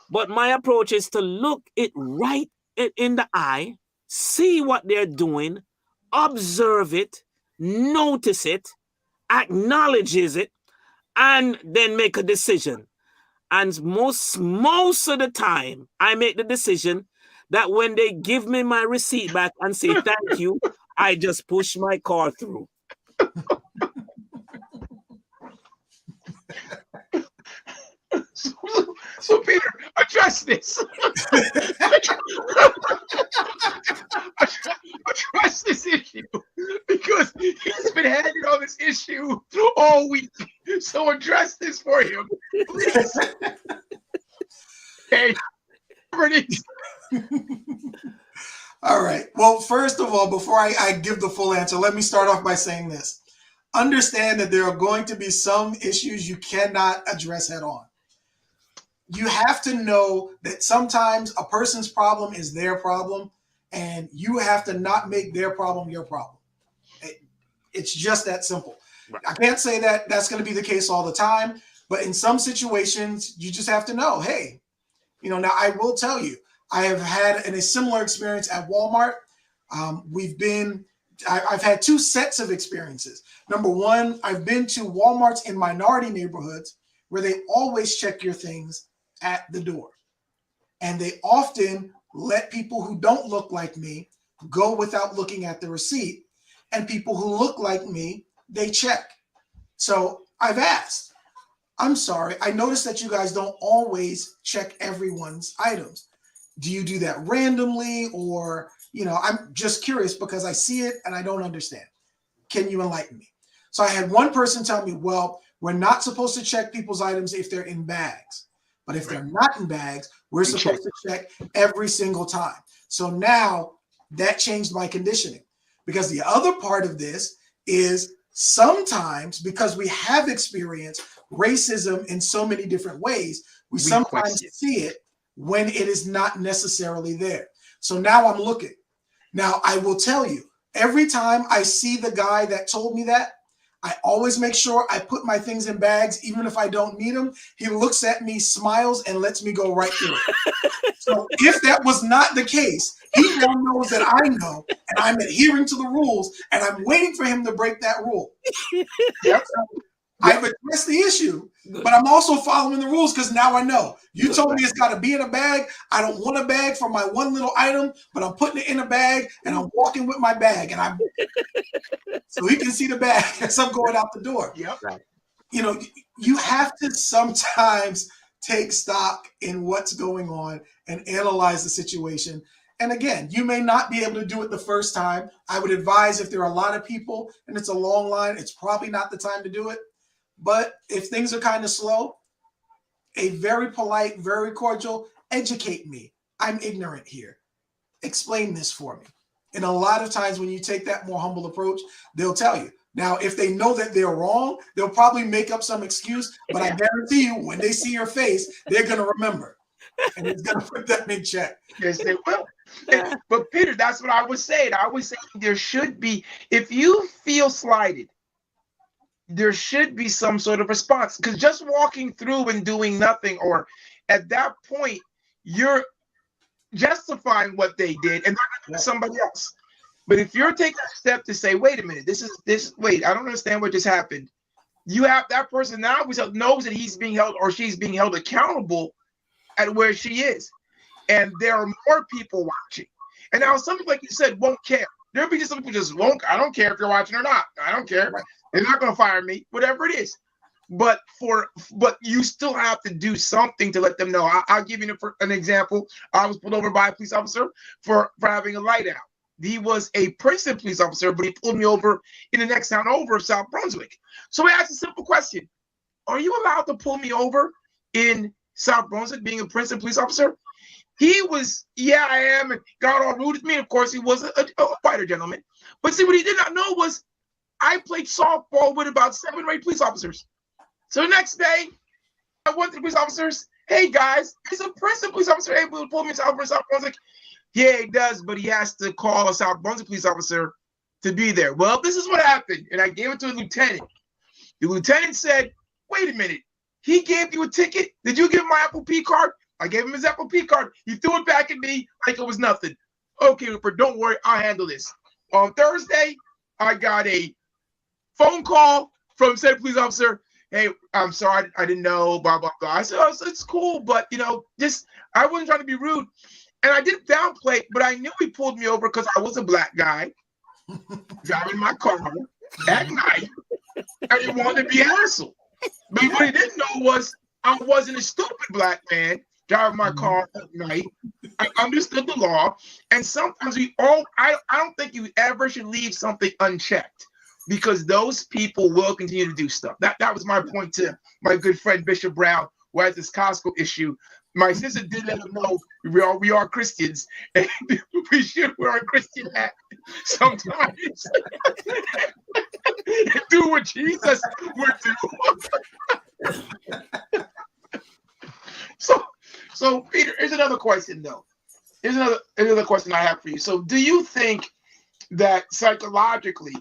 But my approach is to look it right in the eye, see what they're doing, observe it, notice it, acknowledges it, and then make a decision. And most of the time, I make the decision that when they give me my receipt back and say thank you, I just push my car through. So Peter, address this. Address this issue, because he's been hanging on this issue all week. So address this for him, please. Hey, all right. Well, first of all, before I give the full answer, let me start off by saying this. Understand that there are going to be some issues you cannot address head on. You have to know that sometimes a person's problem is their problem, and you have to not make their problem your problem. It's just that simple. Right. I can't say that that's going to be the case all the time, but in some situations, you just have to know, hey, now I will tell you, I have had a similar experience at Walmart. I've had two sets of experiences. Number one, I've been to Walmarts in minority neighborhoods where they always check your things at the door. And they often let people who don't look like me go without looking at the receipt. And people who look like me, they check. So I've asked, I'm sorry, I noticed that you guys don't always check everyone's items. Do you do that randomly? Or, I'm just curious because I see it and I don't understand. Can you enlighten me? So I had one person tell me, well, we're not supposed to check people's items if they're in bags. But if they're not in bags, we're supposed to check every single time. So now that changed my conditioning, because the other part of this is sometimes, because we have experienced racism in so many different ways, we sometimes see it when it is not necessarily there. So now I'm looking. Now I will tell you, every time I see the guy that told me that, I always make sure I put my things in bags, even if I don't need them. He looks at me, smiles, and lets me go right through it. So if that was not the case, he now knows that I know, and I'm adhering to the rules, and I'm waiting for him to break that rule. Yep. I've addressed the issue, but I'm also following the rules because now I know. You told me it's got to be in a bag. I don't want a bag for my one little item, but I'm putting it in a bag, and I'm walking with my bag, and I'm so he can see the bag as I'm going out the door. Yep. You have to sometimes take stock in what's going on and analyze the situation. And again, you may not be able to do it the first time. I would advise, if there are a lot of people and it's a long line, it's probably not the time to do it. But if things are kind of slow, a very polite, very cordial, educate me. I'm ignorant here. Explain this for me. And a lot of times when you take that more humble approach, they'll tell you. Now, if they know that they're wrong, they'll probably make up some excuse, but I guarantee you, when they see your face, they're going to remember. And it's going to put them in check. Yes, they will. But Peter, that's what I was saying. I was saying there should be, if you feel slighted, there should be some sort of response. Because just walking through and doing nothing, or at that point, you're justifying what they did, and they're going to somebody else. But if you're taking a step to say, wait a minute, wait, I don't understand what just happened. You have that person now knows that he's being held or she's being held accountable at where she is. And there are more people watching. And now some people, like you said, won't care. There'll be just some people just won't. I don't care if you're watching or not. I don't care. Right. They're not going to fire me, whatever it is. But you still have to do something to let them know. I'll give you an example. I was pulled over by a police officer for having a light out. He was a Princeton police officer, but he pulled me over in the next town over, South Brunswick. So I asked a simple question. Are you allowed to pull me over in South Brunswick being a Princeton police officer? He was, yeah, I am, and got all rude with me. Of course, he was a whiter gentleman. But see, what he did not know was I played softball with about 7 or 8 police officers. So the next day, I went to the police officers. Hey guys, is a Princeton police officer able to pull me to South Brunswick? I was like, yeah, he does, but he has to call a South Brunswick police officer to be there. Well, this is what happened, and I gave it to a lieutenant. The lieutenant said, wait a minute, he gave you a ticket? Did you give him my Apple P card? I gave him his Apple P card. He threw it back at me like it was nothing. Okay, Rupert, don't worry, I'll handle this. On Thursday, I got a phone call from said police officer. Hey, I'm sorry, I didn't know, blah, blah, blah. I said, oh, it's cool, but, just, I wasn't trying to be rude. And I didn't downplay, but I knew he pulled me over because I was a black guy driving my car at night. I didn't want to be hassled. But what he didn't know was I wasn't a stupid black man driving my car at night. I understood the law. And sometimes I don't think you ever should leave something unchecked, because those people will continue to do stuff. That was my point to my good friend Bishop Brown, who had this Costco issue. My sister did let him know we are Christians, and we should wear a Christian hat sometimes. Do what Jesus would do. So Peter, here's another question though. Here's another question I have for you. So do you think that psychologically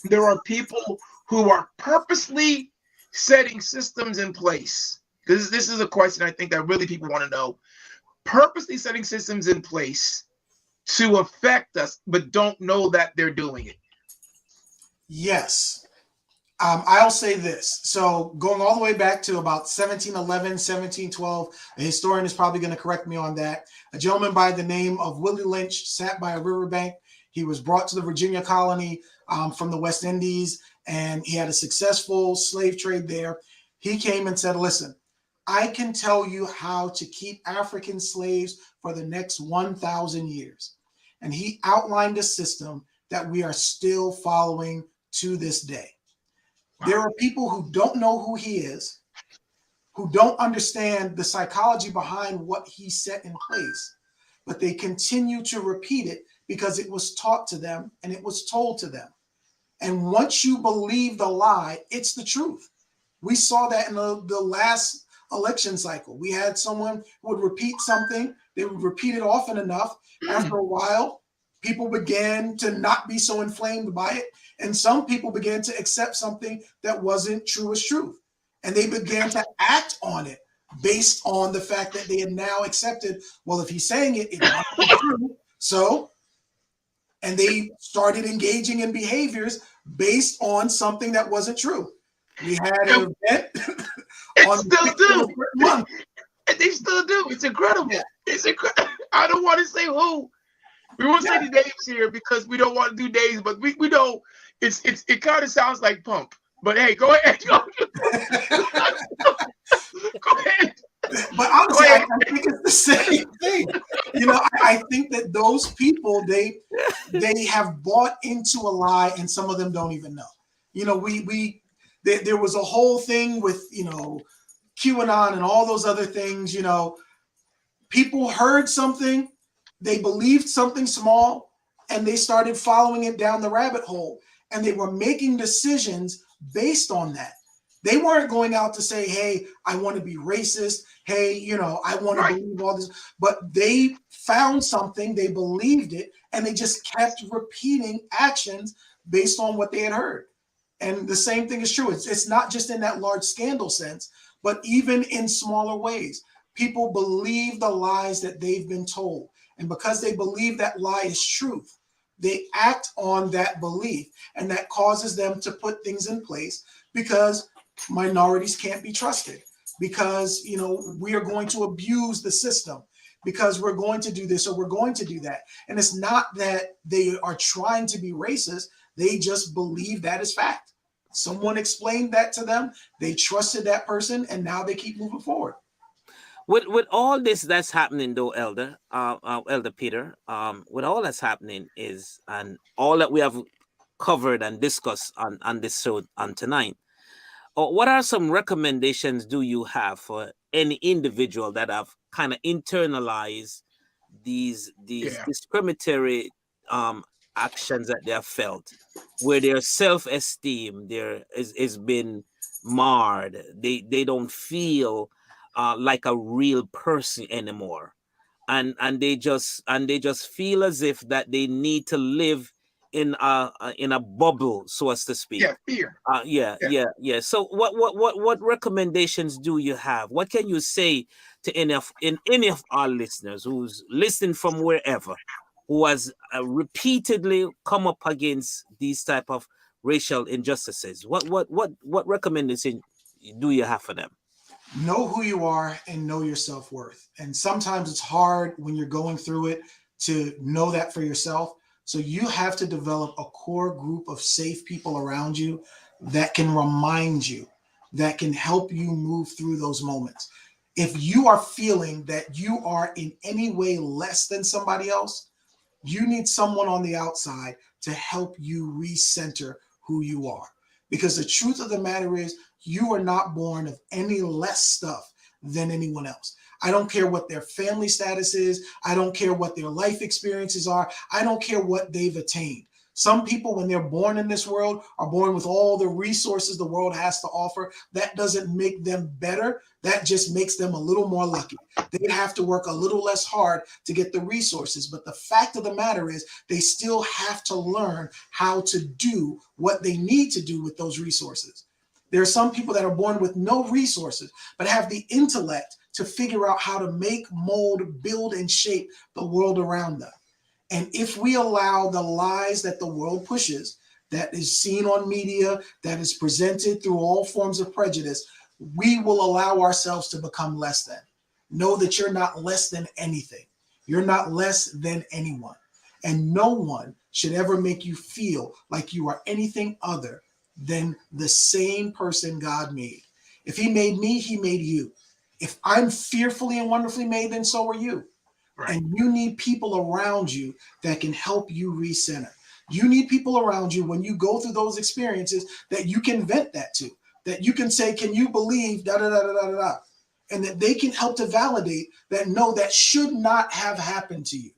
there are people who are purposely setting systems in place? This is a question I think that really people want to know. Purposely setting systems in place to affect us, but don't know that they're doing it. Yes. I'll say this. So going all the way back to about 1711, 1712, a historian is probably going to correct me on that. A gentleman by the name of Willie Lynch sat by a riverbank. He was brought to the Virginia colony from the West Indies, and he had a successful slave trade there. He came and said, listen, I can tell you how to keep African slaves for the next 1,000 years. And he outlined a system that we are still following to this day. There are people who don't know who he is, who don't understand the psychology behind what he set in place, but they continue to repeat it because it was taught to them and it was told to them. And once you believe the lie, it's the truth. We saw that in the last election cycle. We had someone who would repeat something. They would repeat it often enough. After a while, people began to not be so inflamed by it. And some people began to accept something that wasn't true as truth. And they began to act on it based on the fact that they had now accepted, well, if he's saying it, it must be true. So, and they started engaging in behaviors based on something that wasn't true. We had an event. Still do. They still do. It's incredible. Yeah. It's incredible. I don't want to say who. We won't say the names here because we don't want to do names, but we know it kind of sounds like pump. But hey, go ahead. Go ahead. But honestly, I think it's the same thing. I think that those people, they have bought into a lie, and some of them don't even know. There was a whole thing with, QAnon and all those other things. People heard something, they believed something small, and they started following it down the rabbit hole. And they were making decisions based on that. They weren't going out to say, hey, I want to be racist. Hey, I want to believe all this. But they found something, they believed it, and they just kept repeating actions based on what they had heard. And the same thing is true. It's not just in that large scandal sense, but even in smaller ways. People believe the lies that they've been told. And because they believe that lie is truth, they act on that belief. And that causes them to put things in place because minorities can't be trusted. Because, we are going to abuse the system. Because we're going to do this or we're going to do that. And it's not that they are trying to be racist. They just believe that is fact. Someone explained that to them. They trusted that person, and now they keep moving forward. With all this that's happening, though, Elder Peter, with all that's happening and all that we have covered and discussed on this show on tonight, what are some recommendations do you have for any individual that have kind of internalized these discriminatory actions that they have felt, where their self-esteem there is been marred. They don't feel like a real person anymore, and they just feel as if that they need to live in a bubble, so as to speak. Yeah, fear. Yeah. So what recommendations do you have? What can you say to any of our listeners who's listening from wherever, who has repeatedly come up against these type of racial injustices? What recommendation do you have for them? Know who you are and know your self-worth. And sometimes it's hard when you're going through it to know that for yourself. So you have to develop a core group of safe people around you that can remind you, that can help you move through those moments. If you are feeling that you are in any way less than somebody else, you need someone on the outside to help you recenter who you are. Because the truth of the matter is, you are not born of any less stuff than anyone else. I don't care what their family status is. I don't care what their life experiences are. I don't care what they've attained. Some people, when they're born in this world, are born with all the resources the world has to offer. That doesn't make them better. That just makes them a little more lucky. They have to work a little less hard to get the resources. But the fact of the matter is, they still have to learn how to do what they need to do with those resources. There are some people that are born with no resources, but have the intellect to figure out how to make, mold, build, and shape the world around them. And if we allow the lies that the world pushes, that is seen on media, that is presented through all forms of prejudice, we will allow ourselves to become less than. Know that you're not less than anything. You're not less than anyone. And no one should ever make you feel like you are anything other than the same person God made. If he made me, he made you. If I'm fearfully and wonderfully made, then so are you. Right. And you need people around you that can help you recenter. You need people around you when you go through those experiences that you can vent that to, that you can say, can you believe da da da da da da, and that they can help to validate that no, that should not have happened to you.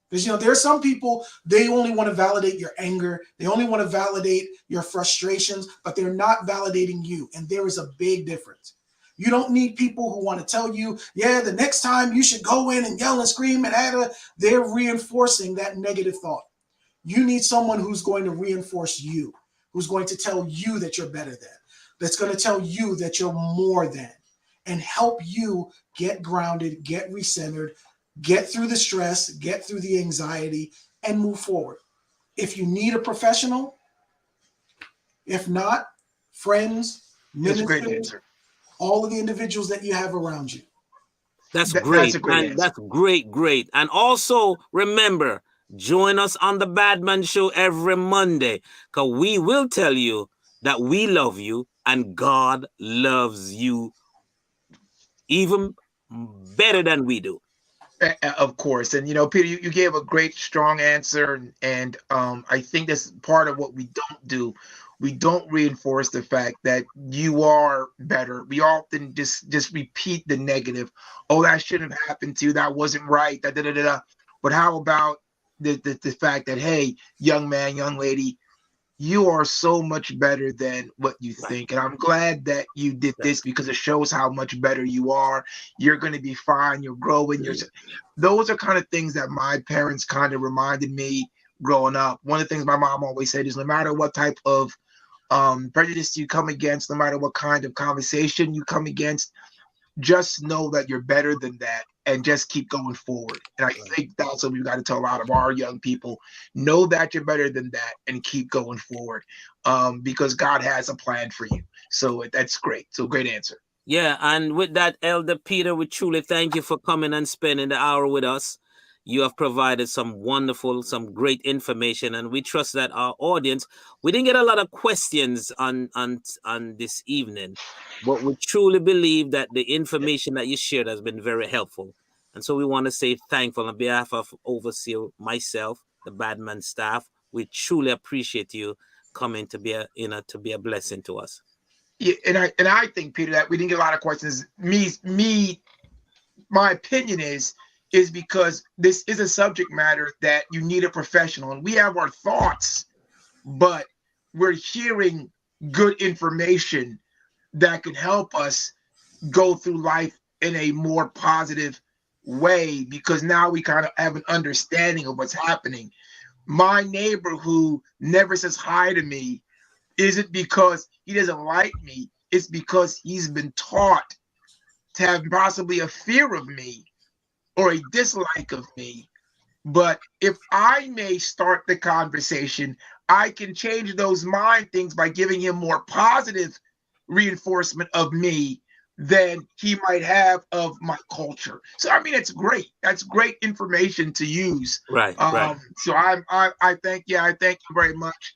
Because, you know, there are some people, they only want to validate your anger. They only want to validate your frustrations, but they're not validating you. And there is a big difference. You don't need people who want to tell you, yeah, the next time you should go in and yell and scream and they're reinforcing that negative thought. You need someone who's going to reinforce you, who's going to tell you that you're better than, that's going to tell you that you're more than, and help you get grounded, get recentered, get through the stress, get through the anxiety, and move forward. If you need a professional, if not, friends, ministers, all of the individuals that you have around you. That's great. That's great. And also remember, join us on the Badman Show every Monday, because we will tell you that we love you and God loves you even better than we do. Of course. And, you know, Peter, you gave a great, strong answer. And I think that's part of what we don't do. We don't reinforce the fact that you are better. We often just repeat the negative. Oh, that shouldn't have happened to you. That wasn't right. Da, da, da, da. But how about the fact that, hey, young man, young lady, you are so much better than what you think. And I'm glad that you did this, because it shows how much better you are. You're going to be fine. You're growing. Those are kind of things that my parents kind of reminded me growing up. One of the things my mom always said is, no matter what type of prejudice you come against, no matter what kind of conversation you come against, just know that you're better than that and just keep going forward. And I think that's what we've got to tell a lot of our young people. Know that you're better than that and keep going forward, because God has a plan for you. So that's great. So great answer. Yeah, and with that, Elder Peter, we truly thank you for coming and spending the hour with us. You have provided some great information, and we trust that our audience, we didn't get a lot of questions on this evening, but we truly believe that the information that you shared has been very helpful. And so we want to say thankful on behalf of Overseer, myself, the Badman staff. We truly appreciate you coming to be a blessing to us. Yeah, and I think, Peter, that we didn't get a lot of questions. My opinion is because this is a subject matter that you need a professional, and we have our thoughts, but we're hearing good information that can help us go through life in a more positive way, because now we kind of have an understanding of what's happening. My neighbor who never says hi to me isn't because he doesn't like me, it's because he's been taught to have possibly a fear of me or a dislike of me. But if I may start the conversation, I can change those mind things by giving him more positive reinforcement of me than he might have of my culture. So I mean, it's great. That's great information to use. Right. So I thank you. I thank you very much.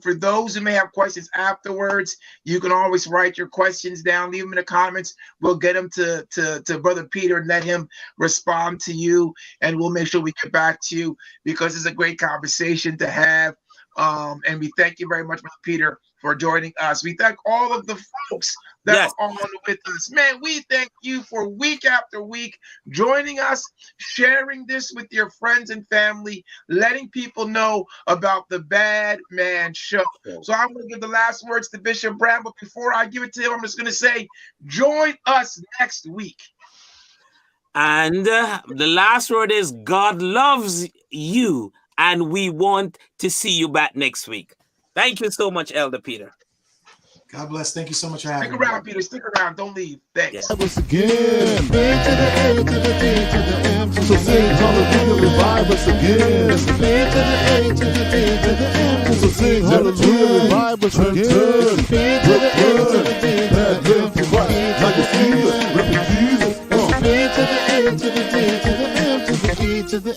For those who may have questions afterwards, you can always write your questions down, leave them in the comments. We'll get them to Brother Peter and let him respond to you, and we'll make sure we get back to you, because it's a great conversation to have. And we thank you very much, Brother Peter, for joining us. We thank all of the folks that are on with us. Man, we thank you for week after week joining us, sharing this with your friends and family, letting people know about the Bad Man Show. So I'm going to give the last words to Bishop Brown, but before I give it to him, I'm just going to say, join us next week. And the last word is, God loves you, and we want to see you back next week. Thank you so much, Elder Peter. God bless. Thank you so much for having me. Stick around, Peter. Stick around. Don't leave. Thanks. Once again, A to the A to the D to the M. So sing hallelujah, revive us again. A to the A to the D to the M. So sing hallelujah, revive us again. A to the A to the D to the M. Like a Jesus, represent Jesus. A to the A to the D to the M to the E to the